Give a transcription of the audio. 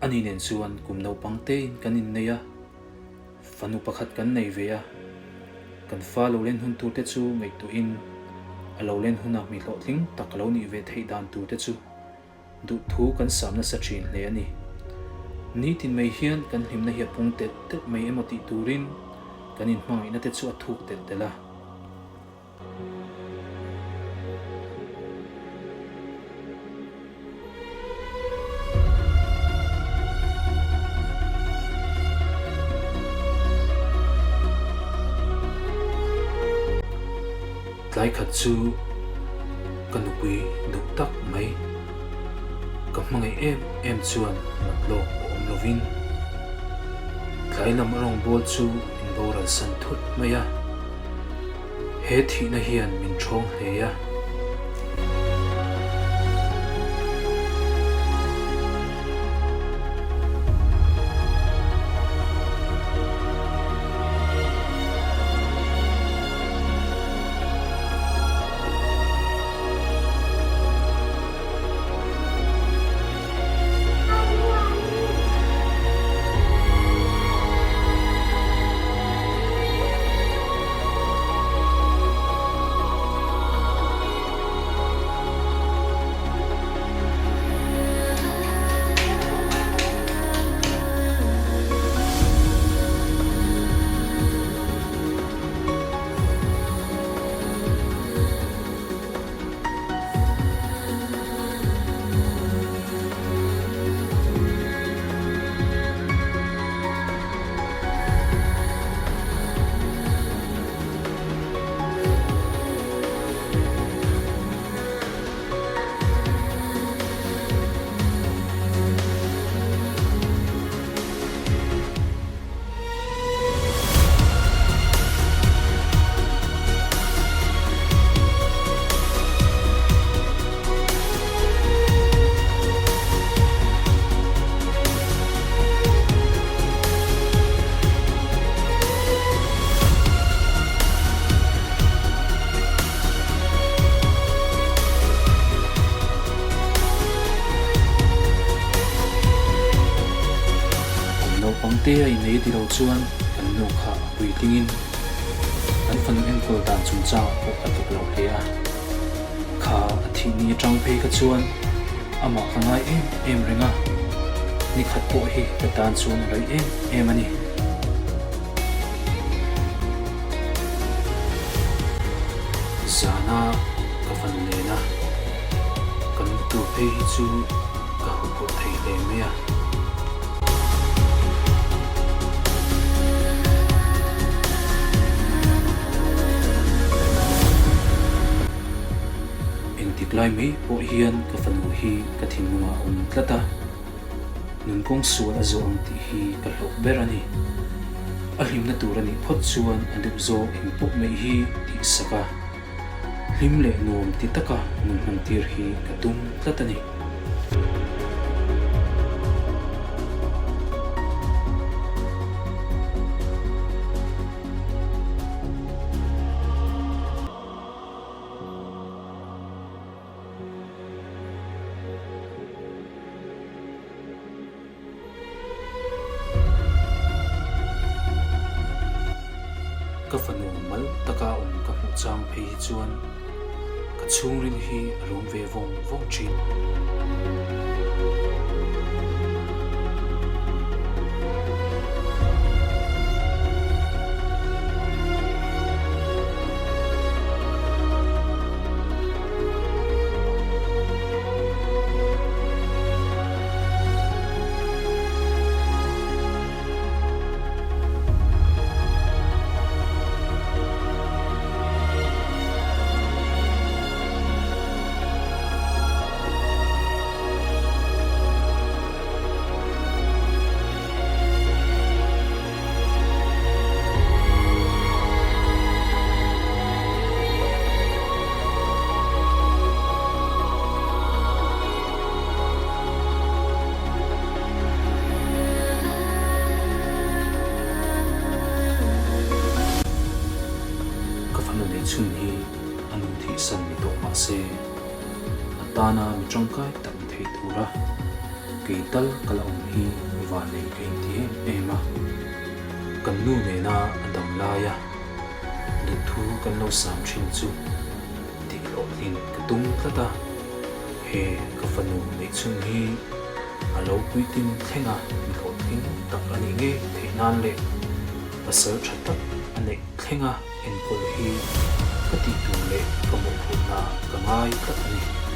ani nen suan kum Naupang te kan in neih fanu pakhat kan nei ve a kan fa lo len hun tur te chu ngei tu in alo len huna mi hlo tling tak lo ni ve thei dan tur te chu du thu kan samna sa thin hle ani ni tin mai hian kan himna hi pung tet tet mai emoti turin kan inhmangaihna te chu athuk tet tela tlai khat chu kan upui duk tak mai ka hmangai em chuan natlok neilovin tlai lam rong bol chu in boral san thut maya he thi na hian min thong hleya te ai nei ti lo chuan kan no kha pui tingin kan fanu enkawl dan chung cha ho atuk lo hle a kha athi ni atang phei ka chuan ama ka ngai em renga ni khat po hi ka dan chuan rai em ani zana ka fan le na kan tu phei chu ka hu po thei le me a lai mi po hian ka fanu hi ka thinunga tlata nun kong sual a zawh ti hi ka hlok ber ani a hlimna tur ani phot chuan a dup zawh in pop mai hi ti saka hlim le nuam ti taka nun hman tir hi ka tum tlatani ka fanu mumal taka ka hmu chang phei chuan ka chung rin hi rum ve vong chin chun hi anu thi san mi to ma se atana mi tangkai tam thei thura kei tal kalaong hi và nei kei ti ema kan nu ne na adam laya ni thu kan lo sam thin chu ti lo lin ka tung tata he ka fanu nei chung hi alo puitin thenga mi lo tin tak ani nge theinan le pasal thatak ane thenga enkawl hi ka ti tu le ka mo na ka ngai tak ani